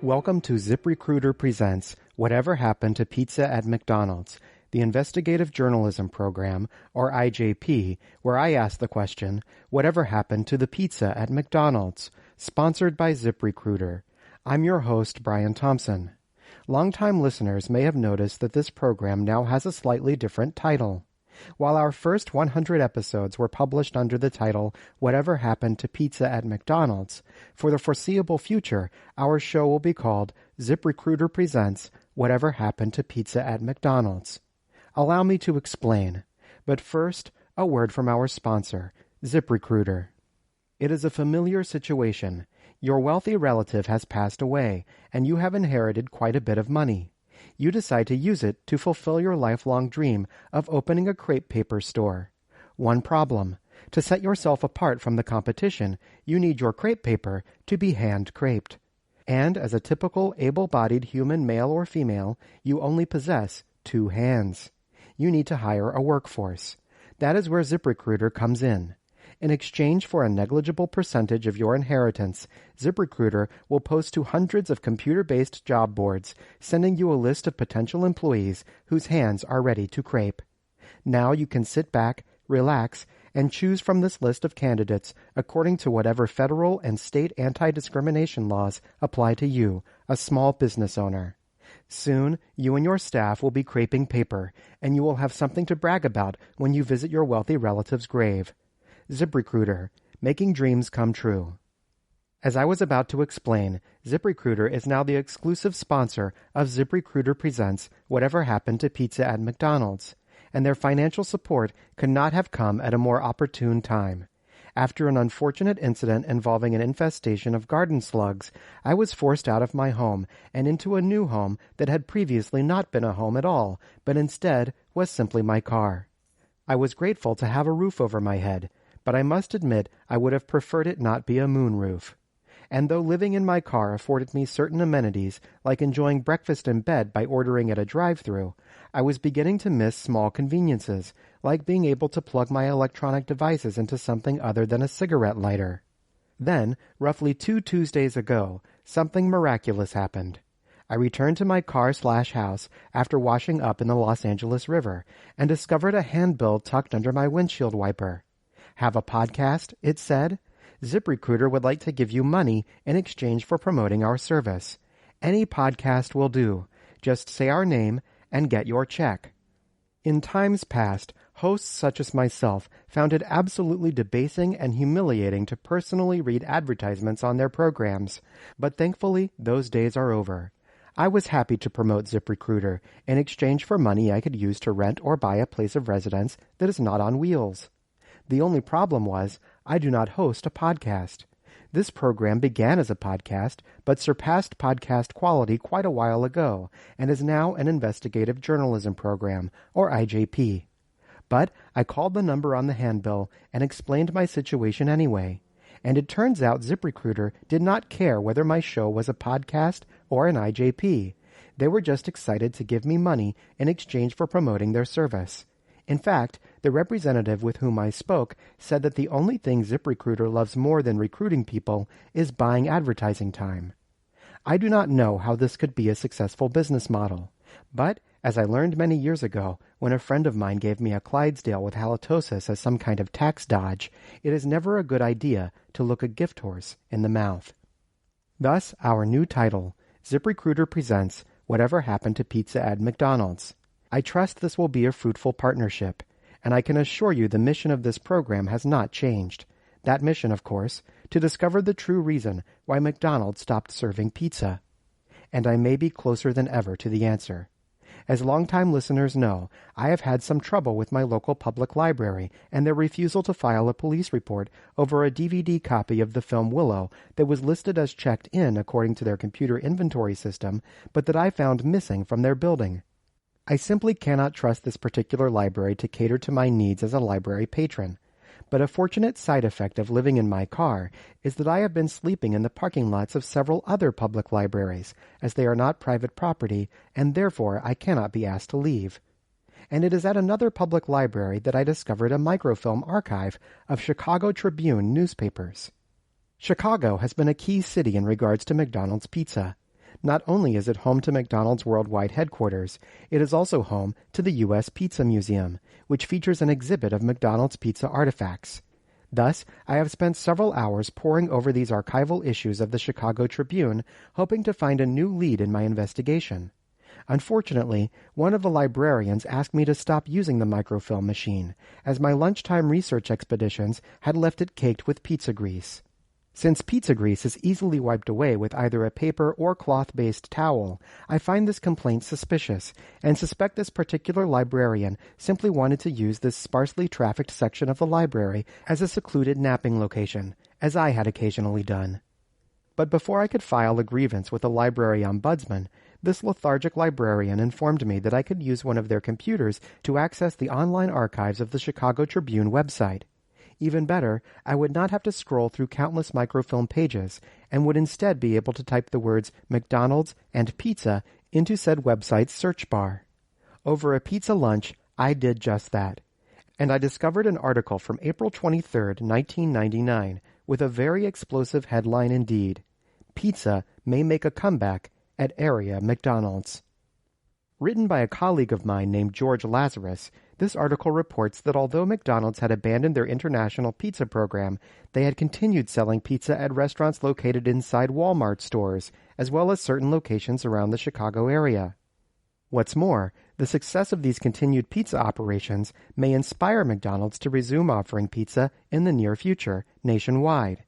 Welcome to ZipRecruiter Presents Whatever Happened to Pizza at McDonald's, the investigative journalism program, or IJP, where I ask the question, whatever happened to the pizza at McDonald's, sponsored by ZipRecruiter. I'm your host, Brian Thompson. Longtime listeners may have noticed that this program now has a slightly different title. While our first 100 episodes were published under the title Whatever Happened to Pizza at McDonald's, for the foreseeable future, our show will be called ZipRecruiter Presents Whatever Happened to Pizza at McDonald's. Allow me to explain, but first, a word from our sponsor, ZipRecruiter. It is a familiar situation. Your wealthy relative has passed away, and you have inherited quite a bit of money. You decide to use it to fulfill your lifelong dream of opening a crepe paper store. One problem: to set yourself apart from the competition, you need your crepe paper to be hand-creped. And as a typical able-bodied human male or female, you only possess 2 hands. You need to hire a workforce. That is where ZipRecruiter comes in. In exchange for a negligible percentage of your inheritance, ZipRecruiter will post to hundreds of computer-based job boards, sending you a list of potential employees whose hands are ready to crepe. Now you can sit back, relax, and choose from this list of candidates according to whatever federal and state anti-discrimination laws apply to you, a small business owner. Soon, you and your staff will be creping paper, and you will have something to brag about when you visit your wealthy relative's grave. ZipRecruiter, making dreams come true. As I was about to explain, ZipRecruiter is now the exclusive sponsor of ZipRecruiter Presents Whatever Happened to Pizza at McDonald's, and their financial support could not have come at a more opportune time. After an unfortunate incident involving an infestation of garden slugs, I was forced out of my home and into a new home that had previously not been a home at all, but instead was simply my car. I was grateful to have a roof over my head, but I must admit I would have preferred it not be a moonroof. And though living in my car afforded me certain amenities, like enjoying breakfast in bed by ordering at a drive-thru, I was beginning to miss small conveniences, like being able to plug my electronic devices into something other than a cigarette lighter. Then, roughly 2 Tuesdays ago, something miraculous happened. I returned to my car/house after washing up in the Los Angeles River and discovered a handbill tucked under my windshield wiper. Have a podcast, it said? ZipRecruiter would like to give you money in exchange for promoting our service. Any podcast will do. Just say our name and get your check. In times past, hosts such as myself found it absolutely debasing and humiliating to personally read advertisements on their programs, but thankfully those days are over. I was happy to promote ZipRecruiter in exchange for money I could use to rent or buy a place of residence that is not on wheels. The only problem was, I do not host a podcast. This program began as a podcast, but surpassed podcast quality quite a while ago, and is now an investigative journalism program, or IJP. But I called the number on the handbill and explained my situation anyway. And it turns out ZipRecruiter did not care whether my show was a podcast or an IJP. They were just excited to give me money in exchange for promoting their service. In fact, the representative with whom I spoke said that the only thing ZipRecruiter loves more than recruiting people is buying advertising time. I do not know how this could be a successful business model, but as I learned many years ago when a friend of mine gave me a Clydesdale with halitosis as some kind of tax dodge, it is never a good idea to look a gift horse in the mouth. Thus, our new title, ZipRecruiter Presents Whatever Happened to Pizza at McDonald's. I trust this will be a fruitful partnership, and I can assure you the mission of this program has not changed. That mission, of course, to discover the true reason why McDonald's stopped serving pizza. And I may be closer than ever to the answer. As longtime listeners know, I have had some trouble with my local public library and their refusal to file a police report over a DVD copy of the film Willow that was listed as checked in according to their computer inventory system, but that I found missing from their building. I simply cannot trust this particular library to cater to my needs as a library patron. But a fortunate side effect of living in my car is that I have been sleeping in the parking lots of several other public libraries, as they are not private property, and therefore I cannot be asked to leave. And it is at another public library that I discovered a microfilm archive of Chicago Tribune newspapers. Chicago has been a key city in regards to McDonald's pizza. Not only is it home to McDonald's worldwide headquarters, it is also home to the U.S. Pizza Museum, which features an exhibit of McDonald's pizza artifacts. Thus, I have spent several hours poring over these archival issues of the Chicago Tribune, hoping to find a new lead in my investigation. Unfortunately, one of the librarians asked me to stop using the microfilm machine, as my lunchtime research expeditions had left it caked with pizza grease. Since pizza grease is easily wiped away with either a paper or cloth-based towel, I find this complaint suspicious, and suspect this particular librarian simply wanted to use this sparsely trafficked section of the library as a secluded napping location, as I had occasionally done. But before I could file a grievance with the library ombudsman, this lethargic librarian informed me that I could use one of their computers to access the online archives of the Chicago Tribune website. Even better, I would not have to scroll through countless microfilm pages, and would instead be able to type the words McDonald's and pizza into said website's search bar. Over a pizza lunch, I did just that. And I discovered an article from April 23, 1999, with a very explosive headline indeed. Pizza may make a comeback at area McDonald's. Written by a colleague of mine named George Lazarus, this article reports that although McDonald's had abandoned their international pizza program, they had continued selling pizza at restaurants located inside Walmart stores, as well as certain locations around the Chicago area. What's more, the success of these continued pizza operations may inspire McDonald's to resume offering pizza in the near future, nationwide.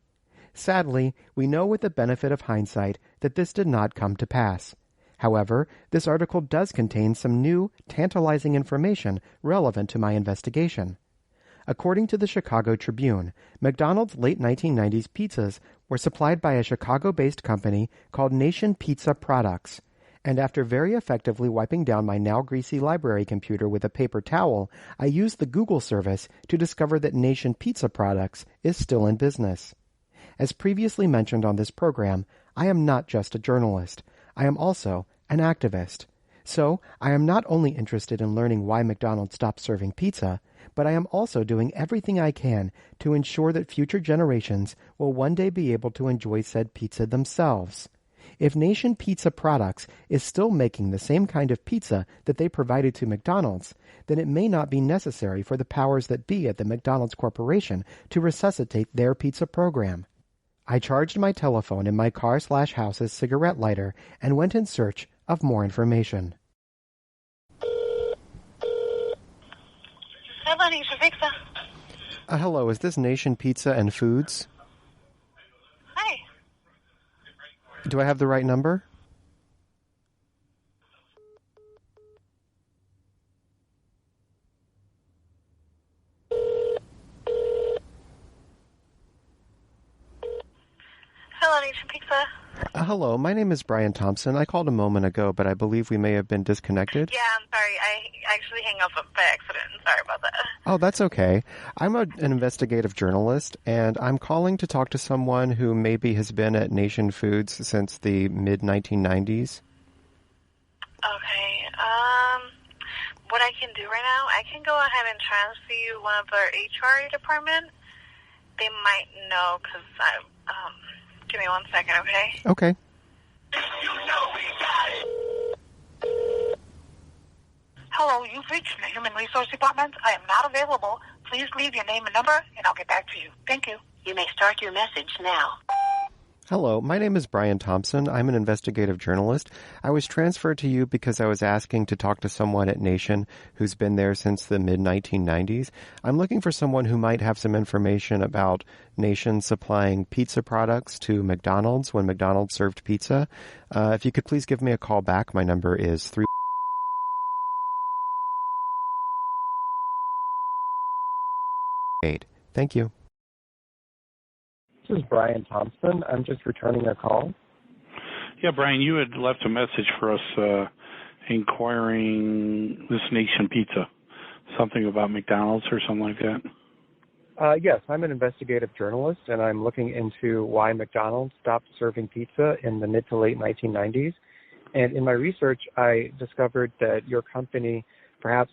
Sadly, we know with the benefit of hindsight that this did not come to pass. However, this article does contain some new, tantalizing information relevant to my investigation. According to the Chicago Tribune, McDonald's late 1990s pizzas were supplied by a Chicago-based company called Nation Pizza Products, and after very effectively wiping down my now greasy library computer with a paper towel, I used the Google service to discover that Nation Pizza Products is still in business. As previously mentioned on this program, I am not just a journalist. I am also an activist. So, I am not only interested in learning why McDonald's stopped serving pizza, but I am also doing everything I can to ensure that future generations will one day be able to enjoy said pizza themselves. If Nation Pizza Products is still making the same kind of pizza that they provided to McDonald's, then it may not be necessary for the powers that be at the McDonald's Corporation to resuscitate their pizza program. I charged my telephone in my car/house's cigarette lighter and went in search of more information. Hello, Nation Pizza. Hello, is this Nation Pizza and Foods? Hi. Do I have the right number? Hello, Nation Pizza. Hello, my name is Brian Thompson. I called a moment ago, but I believe we may have been disconnected. Yeah, I'm sorry. I actually hung up by accident. Sorry about that. Oh, that's okay. I'm an investigative journalist, and I'm calling to talk to someone who maybe has been at Nation Foods since the mid-1990s. Okay. What I can do right now, I can go ahead and transfer you one of our HR department. They might know because give me 1 second, okay? Okay. Hello, you've reached the Human Resource Department. I am not available. Please leave your name and number, and I'll get back to you. Thank you. You may start your message now. Hello, my name is Brian Thompson. I'm an investigative journalist. I was transferred to you because I was asking to talk to someone at Nation who's been there since the mid-1990s. I'm looking for someone who might have some information about Nation supplying pizza products to McDonald's when McDonald's served pizza. If you could please give me a call back, my number is 3. Thank you. This is Brian Thompson. I'm just returning a call. Yeah, Brian, you had left a message for us inquiring this Nation Pizza, something about McDonald's or something like that. Yes, I'm an investigative journalist, and I'm looking into why McDonald's stopped serving pizza in the mid to late 1990s. And in my research, I discovered that your company perhaps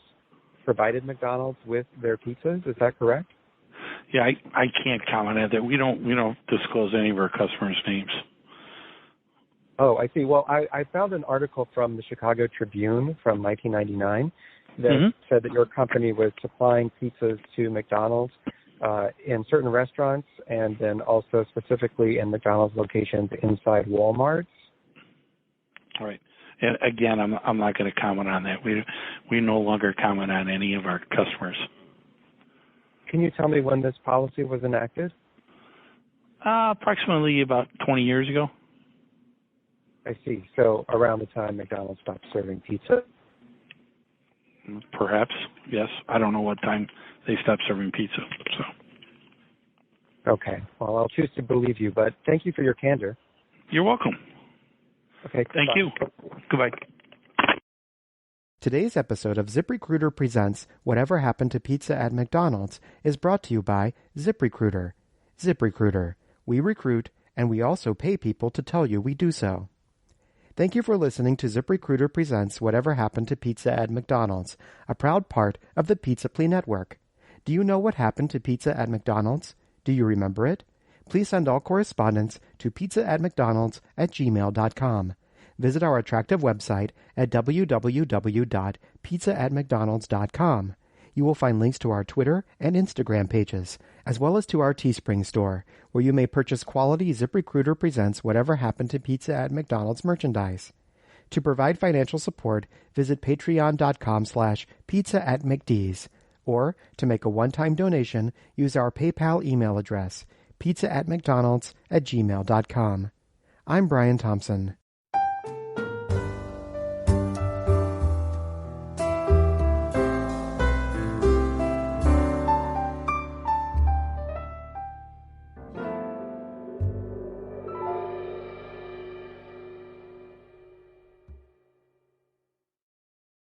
provided McDonald's with their pizzas. Is that correct? Yeah, I can't comment on that. We don't disclose any of our customers' names. Oh, I see. Well, I found an article from the Chicago Tribune from 1999 that said that your company was supplying pizzas to McDonald's in certain restaurants and then also specifically in McDonald's locations inside Walmarts. Right. And again, I'm not going to comment on that. We no longer comment on any of our customers. Can you tell me when this policy was enacted? Approximately about 20 years ago. I see. So around the time McDonald's stopped serving pizza? Perhaps, yes. I don't know what time they stopped serving pizza. So. Okay. Well, I'll choose to believe you, but thank you for your candor. You're welcome. Okay. Thank you. Goodbye. Today's episode of ZipRecruiter Presents Whatever Happened to Pizza at McDonald's is brought to you by ZipRecruiter. ZipRecruiter. We recruit, and we also pay people to tell you we do so. Thank you for listening to ZipRecruiter Presents Whatever Happened to Pizza at McDonald's, a proud part of the Pizza Plea Network. Do you know what happened to pizza at McDonald's? Do you remember it? Please send all correspondence to pizzaatmcdonalds@gmail.com. Visit our attractive website at www.pizzaatmcdonalds.com. You will find links to our Twitter and Instagram pages, as well as to our Teespring store, where you may purchase quality ZipRecruiter Presents Whatever Happened to Pizza at McDonald's merchandise. To provide financial support, visit patreon.com/pizzaatmcds, or to make a one-time donation, use our PayPal email address, pizzaatmcdonalds@gmail.com. I'm Brian Thompson.